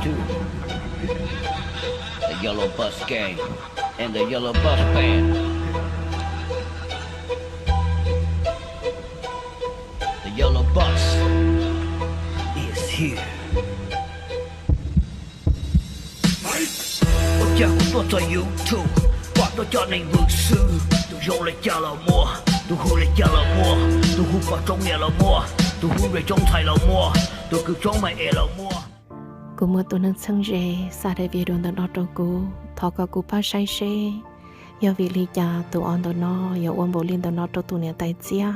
too. The Yellow Bus Gang and the Yellow Bus Band. The Yellow Bus is here. Ôi cha của tôi cho YouTube, bọn tôi cho nên vượt sư. Tôi dùng lại cha là mua, tôi hù lại cha là mua, tôi hù vào trong nhà là mua, tôi hù về trong thầy là mua, tôi cứ trong mày là mua. Cô mua tôi nâng sân rề, xa đây vì đồn tận đó trâu cô, thọ cả cô ba say xe. Do vì lý cha tôi on tận nó, do ôn bộ liên tận nó trâu tôi nè tay chia.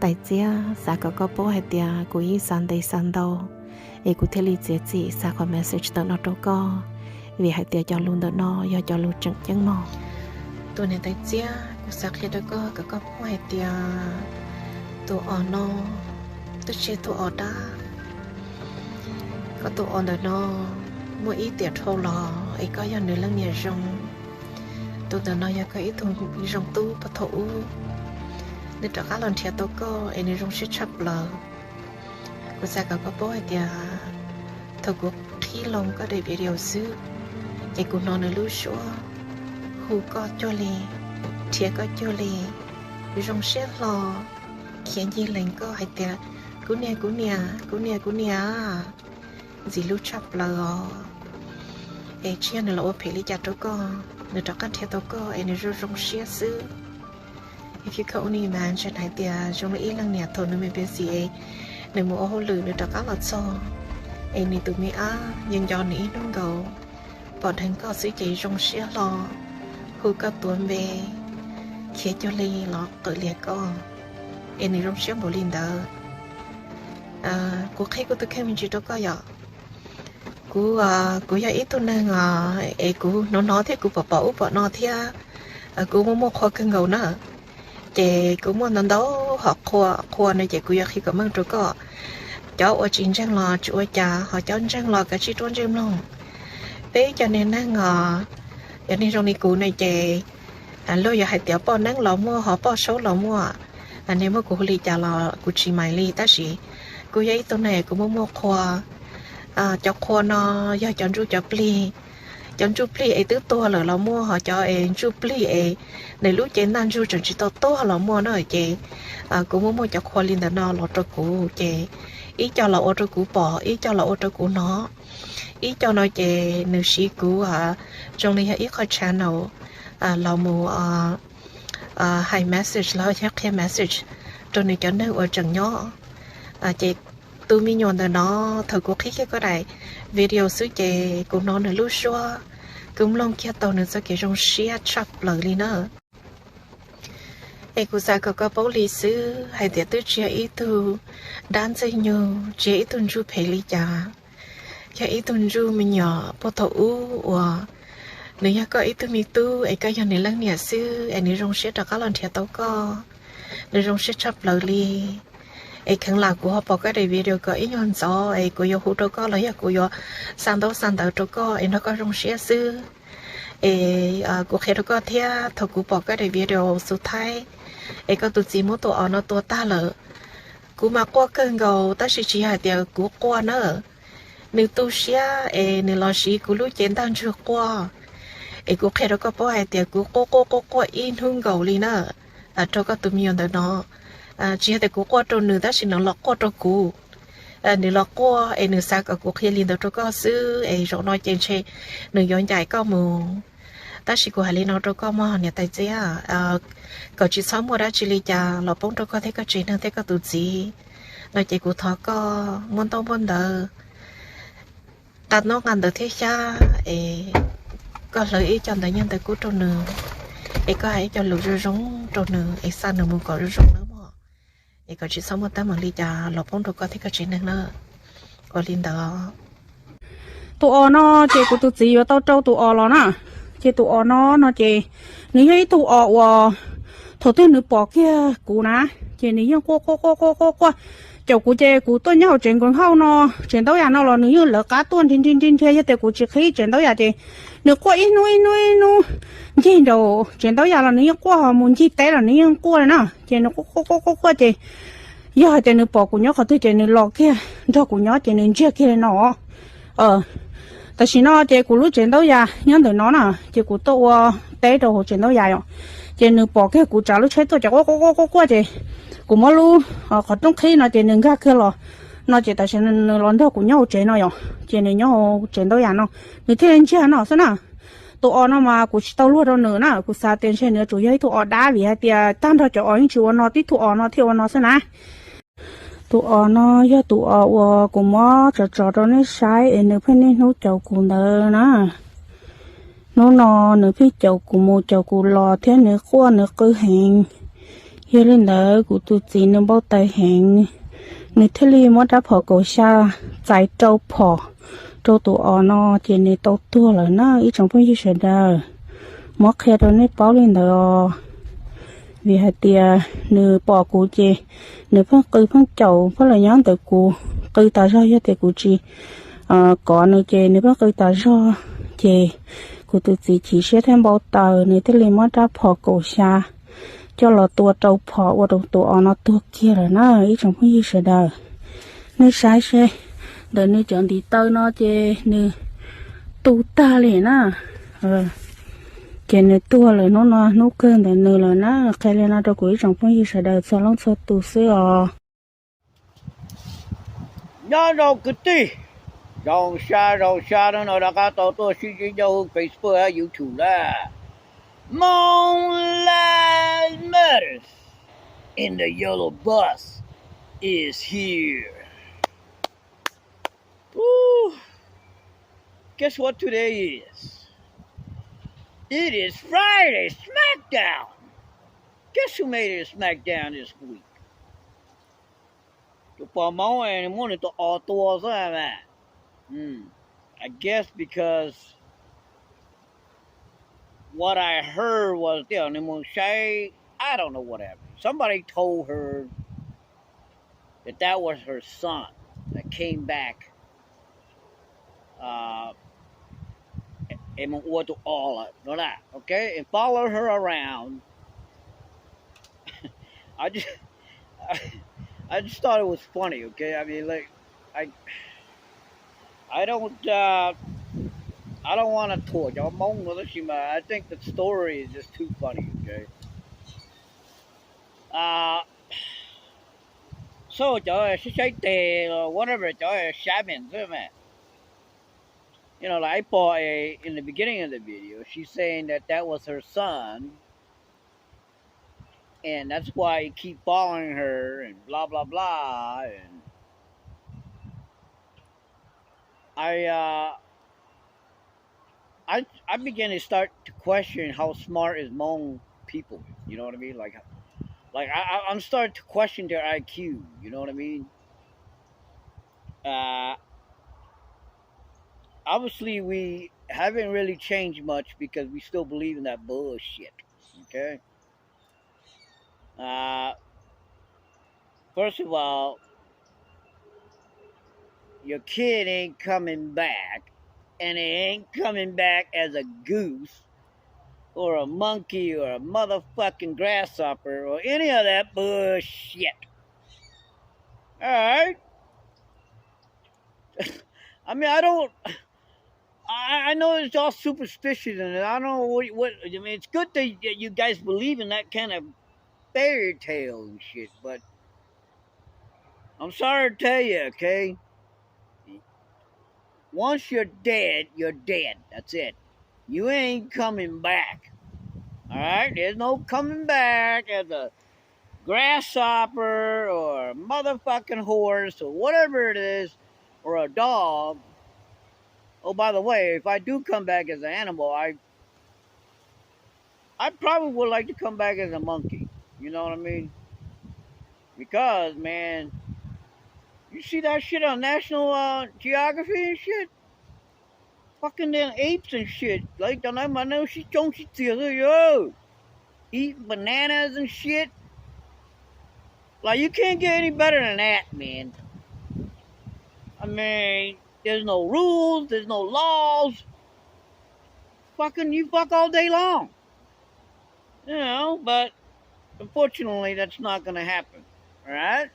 Tay chia, xa có bố hay tia, cô ý sẵn đây sẵn đâu. Ê cô thế lý chế chị, xa khỏi message tận nó trâu co. Vì hay tia cho luôn tận nó, do cho luôn chẳng chẳng mò. Tôi nè tay chia, cô xa khi đó có bố hay tia. Tôi on nó, tôi chế tôi on đá. Có tụ ổn nó mua ít tiền thâu lò ấy có giờ nữa là nhà rong tụ từ nó giờ có ít thùng rong tu bắt thấu nên cho các lần thiệt tôi có ấy nên rong sẽ chấp lờ cô sẽ có bố thì thầu cuộc thi lòng có để bị điều sư ấy cô nó nữa lú số hù có cho lì thiệt có cho lì rong sẽ lò khiến gì lên có hay tiệt cú nè gì lúc chập là ấy chia này là ô phê lý chặt đâu có nếu cho các theo đâu có ấy nếu rong xia xứ if you can only imagine hay tia trong lấy lăng nhạt thôi nếu mình biết gì ấy nếu mua ô lử nếu cho các lọt so ấy nếu tụi mình nhưng cho ní đúng gầu bọn thành có sự chỉ rong xia lo hư có tuôn về khiến cho ly lọt tự liệt có ấy nếu rong xia bộ linh đỡ cuộc khi của tôi khi mình chỉ đâu có vậy cú giờ ít thôi nè ấy cú nó thế cú bỏ nó thế cú mua khoa cưng ngầu nữa chị cú mua nó đấu họ khoa này chị cú giờ khi có mang chỗ có cháu ở trên trang lò chỗ cha họ cháu trang lò cả chi trốn trên luôn thế cho nên nè cho nên trong này cú này chị lôi giờ hai tiểu bao nắng lò mua họ bao số lò mua nếu mà cú li cha lò cú chỉ mày li ta chỉ cú giờ ít thôi này cú mua khoa cho khoa nó do chọn chú pli ấy tứ to là nó mua họ cho em chú pli ấy để lúc chế nan chú chọn chỉ to là mua nó ở chế cũng mua cho khoa liên đó nó lọt cho cũ chế ý cho là ô cho cũ bỏ ý cho là ô cho cũ nó ý cho nó chế nữ sĩ cũ trong này ít có channel là mua hay message là hay message trong này cho nên ở chẳng nhỏ chế tôi mi nhon từ nó thời cuộc khí cái này video sứ chè cũng nó nữa lúc xưa cũng long kia tàu nữa sẽ cái trong share chập lời đi nữa em cũng sẽ có báo lý sứ hay để tôi chia ít tu đan dây nhiều chia ít tuần chu phải lý trả chia ít tuần chu mình nhỏ bắt đầu nếu có ít tu mi tu em cái giờ này lăng nhà sứ em đi trong share cho các lần thiệt tàu co đi trong share chập lời đi ấy khăn là của họ bỏ cái đây video có ý nhon gió ấy của yêu hút đâu có lấy của yêu sang đâu đâu có ấy nó có trong xe sư ấy của khi đó có thea thầu của bỏ cái đây video số thái ấy có tụt gì muốn tụi nó tụi ta lỡ của mà qua cơn gầu ta chỉ hai điều của qua nữa nếu tu xe ấy nếu lo gì của lúc chiến đang chưa qua ấy của khi đó có bỏ hai điều của cô in hương gầu đi nữa cho có tụi mình đó nó chỉ để cô qua trâu nữ ta chỉ nó lọt qua trâu cũ nữ lọt qua ấy nữ sao cả cô khi liên tục trâu có xứ ấy rồi nói trên xe nữ dọn chạy có mù ta chỉ cô hay liên nó trâu có mò nhà tài chế cậu chỉ sống mua đã chỉ lý cha lọt bóng trâu có thấy có chuyện thấy có tụt gì nói chị cô thọ có muốn tao muốn đỡ đặt nó ngăn được thế cha ấy có lợi ích cho đại nhân tại cô trâu nữ ấy có hãy cho lũ rong trâu nữ ấy sao nữ muốn có rong nữa ấy có chỉ sống một tấm bằng ly trà lọp bông đâu có thích cái chuyện này nữa có linh đó tụi nó chị của tụi chị và tao trâu tụi nó nè chị tụi nó chị nếu thấy tụi thổ tiên nữ bỏ kia cũ ná chị nếu qua chậu của chị của tôi nhau chuyện còn hao nó chuyện đâu ya nó là nếu lỡ cá tuôn trên chơi cho của chị khi chuyện đâu ya chị nếu qua ít nuôi chị đâu chuyện đâu ya là nếu qua họ muốn chi té là nếu qua nè chị nó qua chị giờ chị nó bỏ của nhóc họ tôi chị nó lọ kia cho của nhóc chị nó chia kia nó 但是nó chỉ của lúc chuyển đâu ya nhớ từ nó nè chỉ của tôi té đồ chuyển đâu ya rồi chỉ nửa bỏ cái của trả lúc chết tôi chả có chỉ của mỗi lúc họ trong khi nó chỉ nửa cái kia rồi nó chỉ tại sao nửa lần đó của nhau chuyển nó rồi chỉ nửa nhau chuyển đâu ya nó nửa thế lên chưa nó sao nè tụi nó mà của tao luôn đâu nữa nè của sao tiền trên nữa chủ yếu tụi đá vì hay tiền tan thôi cho anh chú nó tí tụi nó thiếu nó sao nè tụi nó do tụi của mó trò đó nó sai nửa phía này nó chậu của nè nó nửa phía chậu của một chậu của lò thế nửa khoa nửa cơ hàng here lên đó của tụi chị nửa bao tay hàng nửa thế li mó đã phở cổ xa trái trâu phở trâu tụi nó chỉ nửa tàu tua là nó ít trong phương gì đó mó khe đó nó bao lên đó vì hai tia nửa bỏ của chị nửa phân chậu phân là nhón từ của cây tà rau cho từ của chị có nửa chị nửa phân cây tà rau chị của tụi chị chỉ sẽ thêm bao tờ nửa thế liền mất ra phò cổ xa cho là tua trâu phò và đầu tua nó tua kia là nó ít trong cái gì sẽ đời nửa sai xe đợi nửa chọn thì tơ nó chị nửa tu ta liền á chị nửa tua là nó nấu cơm để nửa là nó cái lên nó đâu cũng trong cái gì sẽ đời sao lắm sao tu sữa nhớ đâu cái gì rong xa đó nó đã có tôi suy nghĩ đâu Facebook hay YouTube là Moonlight Murders in the yellow bus is here. Woo. Guess what today is? It is Friday, Smackdown. Guess who made it Smackdown this week? The Palmo and the morning to all tours of that. I guess because what I heard was I don't know what happened. Somebody told her that was her son that came back. Okay, and followed her around. I just thought it was funny. Okay, I mean, like, I don't want to talk. I think the story is just too funny. Okay. So she said whatever shaman, you know, like in the beginning of the video, she's saying that was her son, and that's why he keep following her and blah blah blah. And I began to start to question how smart is Hmong people. You know what I mean? Like I'm starting to question their IQ. You know what I mean? Obviously, we haven't really changed much because we still believe in that bullshit. Okay. First of all, your kid ain't coming back, and it ain't coming back as a goose or a monkey or a motherfucking grasshopper or any of that bullshit. Alright? I mean, I know it's all superstitious, and I don't know what I mean, it's good that you guys believe in that kind of fairy tale and shit, but I'm sorry to tell you, okay? Once you're dead, you're dead. That's it. You ain't coming back. Alright? There's no coming back as a grasshopper or a motherfucking horse or whatever it is, or a dog. Oh, by the way, if I do come back as an animal, I probably would like to come back as a monkey. You know what I mean? Because, man, you see that shit on National Geography and shit? Fucking them apes and shit. Like, I know she's eating bananas and shit. Like, you can't get any better than that, man. I mean, there's no rules, there's no laws. You fuck all day long. You know, but unfortunately, that's not going to happen. Alright?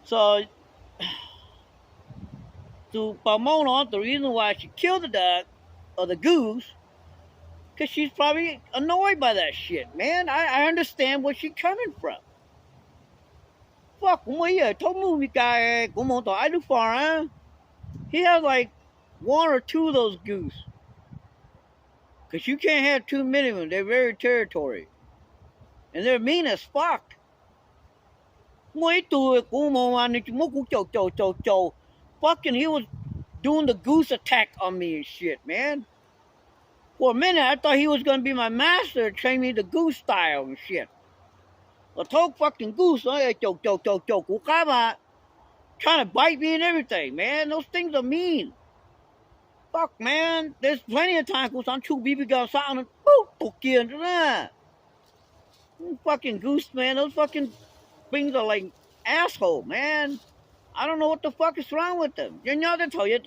So to Pomona, the reason why she killed the duck or the goose, because she's probably annoyed by that shit, man. I understand where she's coming from. Fuck, moi giờ thấu mua cái guy của một tòa I do far, huh? He has like 1 or 2 of those goose. Because you can't have too many of them. They're very territorial. And they're mean as fuck. Fucking, he was doing the goose attack on me and shit, man. For a minute, I thought he was going to be my master and train me the goose style and shit. I told fucking goose, trying to bite me and everything, man. Those things are mean. Fuck, man. There's plenty of times I'm too BB gun sound and boop, fucking goose, man. Those fucking things are like asshole, man. I don't know what the fuck is wrong with them. You know they tell you,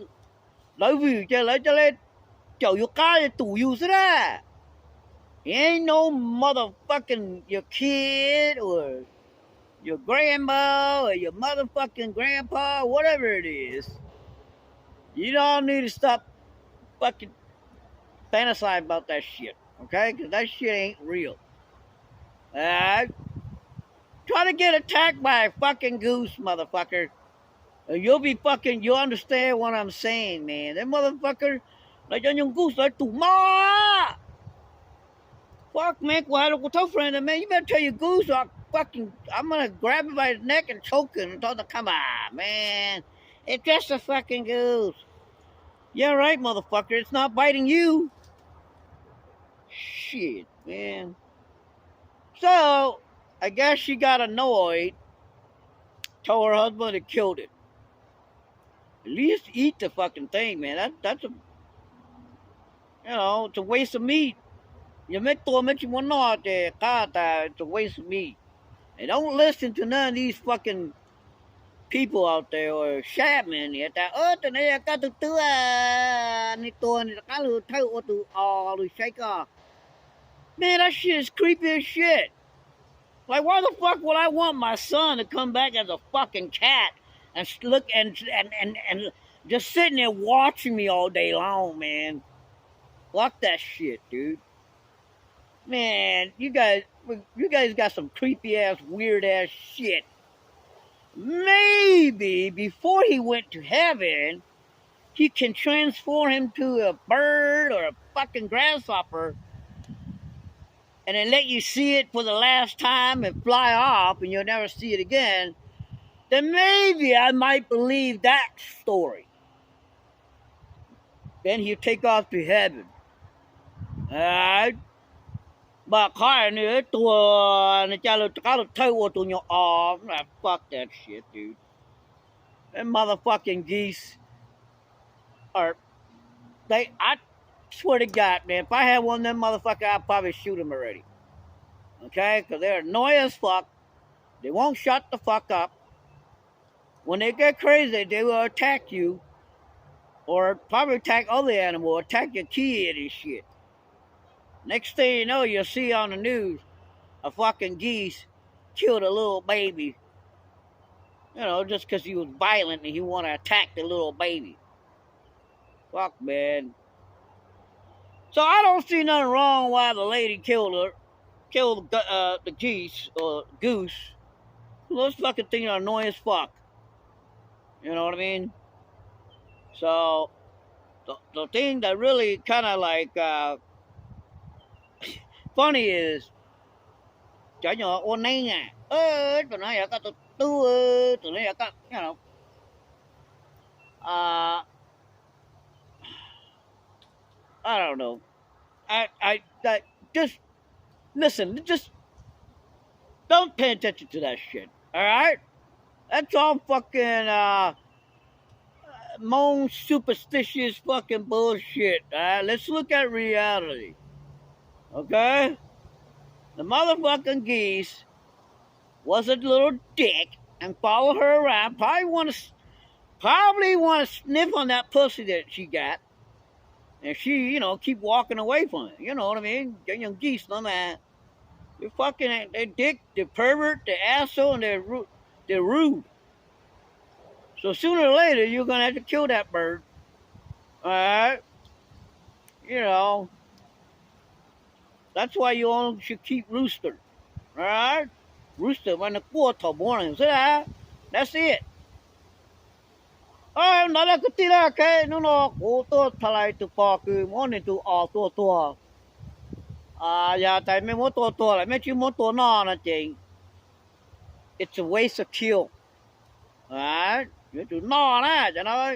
love you, you ain't no motherfucking your kid or your grandma or your motherfucking grandpa, whatever it is. You don't need to stop fucking fantasizing about that shit, okay? Because that shit ain't real. Alright? Try to get attacked by a fucking goose, motherfucker. You'll understand what I'm saying, man. That motherfucker, like yung goose, like tuma. Fuck, man, man, you better tell your goose, I'm gonna grab him by his neck and choke him and tell him, come on, man. It's just a fucking goose. Yeah, right, motherfucker. It's not biting you. Shit, man. So, I guess she got annoyed, told her husband to killed it. At least eat the fucking thing, man. That's a, it's a waste of meat. It's a waste of meat. And don't listen to none of these fucking people out there or shaman. Man, that shit is creepy as shit. Like, why the fuck would I want my son to come back as a fucking cat and look and just sitting there watching me all day long, man? Fuck that shit, dude. Man, you guys got some creepy ass, weird ass shit. Maybe before he went to heaven, he can transform him to a bird or a fucking grasshopper and then let you see it for the last time and fly off and you'll never see it again, then maybe I might believe that story. Then he'll take off to heaven. Alright? But fuck that shit, dude. Them motherfucking geese are, I swear to God, man, if I had one of them motherfuckers, I'd probably shoot them already. Okay? Because they're annoying as fuck. They won't shut the fuck up. When they get crazy, they will attack you. Or probably attack other animals, attack your kid and shit. Next thing you know, you'll see on the news, a fucking geese killed a little baby. Just because he was violent and he wanted to attack the little baby. Fuck, man. So I don't see nothing wrong why the lady killed the geese or goose. Those fucking things are annoying as fuck. You know what I mean? So the thing that really kind of like funny is, I don't know. I just listen. Just don't pay attention to that shit. All right? That's all fucking moan superstitious fucking bullshit. All right? Let's look at reality. Okay? The motherfucking geese was a little dick and followed her around. Probably want to sniff on that pussy that she got. And she, keep walking away from it. You know what I mean? Young geese, no man. They're fucking, they're dick, they're pervert, they're asshole, and they're rude. So sooner or later, you're going to have to kill that bird. All right? You know, that's why you only should keep rooster. All right? Rooster when the quarter morning. See that? That's it. Nó là cái tí là cái nó cố tôi thay lại từ bỏ cái món này từ tua. Giờ tại mấy món tua lại mấy chứ món tua nó chị. It's a waste of kill. Đấy, những tụi nó đó, cho nó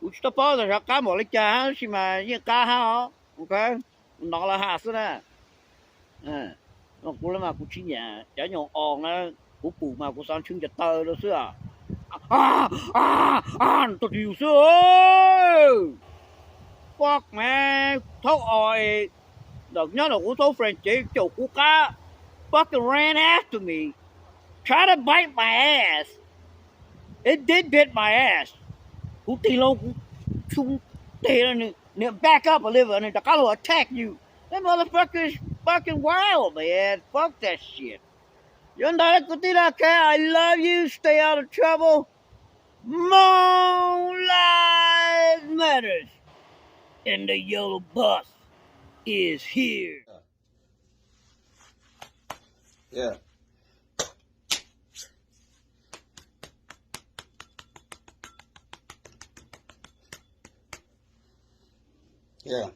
Usta rồi cá một lấy cha xí mà như cá ha, ok, nó là hạt đó, nó cũng là mà cũng chỉ nhà, chả nhau on đó, cũng phụ mà cũng sang trứng chặt tơ đó xưa, tôi chịu xưa, fuck man, thấu oi, đợt nhớ là cũng thấu friend chị chầu cú cá, fucking ran after me, try to bite my ass, it did bit my ass. Cú tì lâu cú chung tì là back up a little and the guy will attack you. That motherfucker is fucking wild, man. Fuck that shit. You know cú tì là I love you. Stay out of trouble. More lives matters. And the yellow bus is here. Yeah. Yeah.